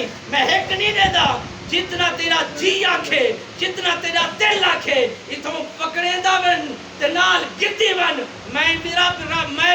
سہی میں ایک نہیں دے دا جتنا تیرا جی آکھے جتنا تیرا دل آکھے اتوں پکڑے دا من تے نال گدی من میں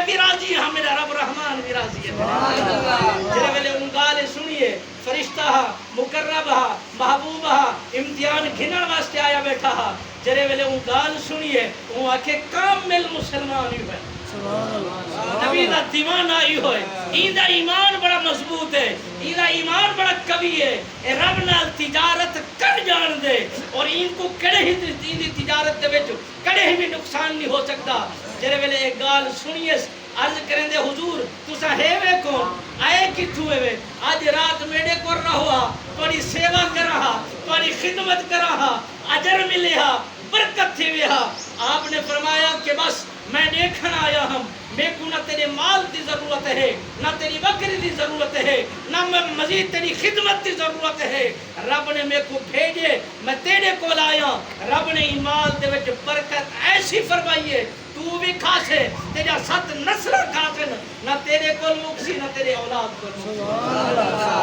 بھی راضی ہاں میرا رب رحمان بھی راضی ہے جڑے ویلے ان گال سنیے فرشتہ ہا مقرب ہا محبوب ہا امتحان گھنن واسطے آیا بیٹھا ہا جڑے ویلے ان گال سنیے وہ آکھے کامل مسلمان ہی ہے نبی دا دیوانہ ہی ہوئے این دا ایمان بڑا مضبوط ہے این دا ایمان بڑا قوی ہے اے رب نال تجارت کر جان دے اور ان کو کڑے ہی دی تجارت دے وچ کڑے ہی بھی نقصان نہیں ہو سکتا جڑے ویلے ایک گال سنیے عرض کریں دے حضور تسا ہے وے کون آئے کتھوں وے آج رات میرے کو رہا تھوڑی سیوا کرا تھوڑی خدمت کرا اجر ملے ہا برکت تھی وے آپ نے فرمایا کہ بس میں دیکھنا آیا ہم میں کو نہ تیرے مال دی ضرورت ہے نہ تیری بکری دی ضرورت ہے نہ مزید تیری خدمت دی ضرورت ہے رب نے میں کو بھیجے میں تیرے کو لایا رب نے ایمان دے وچ برکت ایسی فرمائی ہے تو بھی کھاسے تیرا 7 نسل کھاسن نہ تیرے کو مکسی نہ تیرے اولاد کو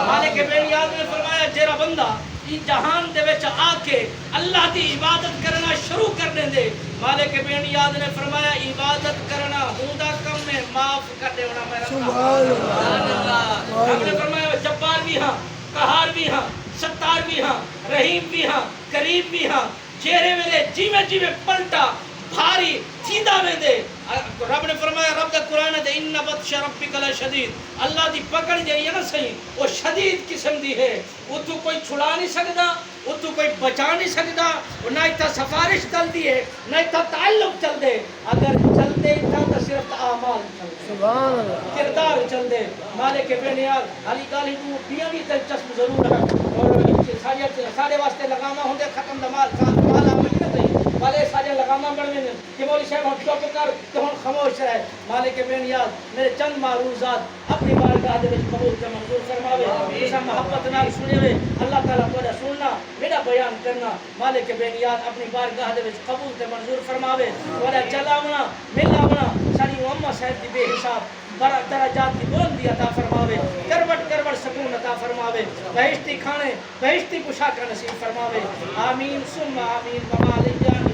مالک بیلیاد نے فرمایا جیرا بندہ جہان دے وچ آ کے اللہ دی عبادت کرنا شروع کرنے دے مالک بیلیاد نے فرمایا عبادت کرنا ہوندا کم میں معاف کر دے ہونا میرا سبحان اللہ ہم نے فرمایا جبار بھی ہاں قہار بھی ہاں ستار بھی ہاں رحیم بھی ہاں کریم بھی ہاں چہرے ویلے جیویں پلٹا بھاری تھیندا ویندے رب نے فرمایا رب دا قرآن ہے ان بطش ربک لشدید اللہ دی پکڑ جڑی ہے نا صحیح وہ شدید قسم دی ہے وہ تو کوئی چھڑا نہیں سکتا وہ تو کوئی بچا نہیں سکتا نہ اتنا سفارش چل دی ہے نہ اتنا تعلق چل دے اگر چل دے اتنا تو صرف اعمال سبحان اللہ کردار چل دے مالک بے نیاز علی گالی تو بیاں بھی دلچسپ ضرور ہے اور سارے واسطے لگاما ہوندے ختم دمال مال آمنی نہ صحیح والے سارے لگاما بڑھ میں کہ مولوی صاحب ہم چپ کر تو ہم خاموش رہے مالک بے نیاز میرے چند معروضات اپنی بارگاہ دے وچ قبول تے منظور فرماوے اس محبت نال سنے وے اللہ تعالی کو سننا میرا بیان کرنا مالک بے نیاز اپنی بارگاہ دے وچ قبول تے منظور فرماوے اور چلاونا ملاونا ساری امت صاحب دی بے حساب بڑا درجات کی بلندی عطا فرماوے کروٹ کروٹ سکون عطا فرماوے بہشتی کھانے بہشتی پوشاک نصیب فرماوے آمین ثم آمین وما علیہ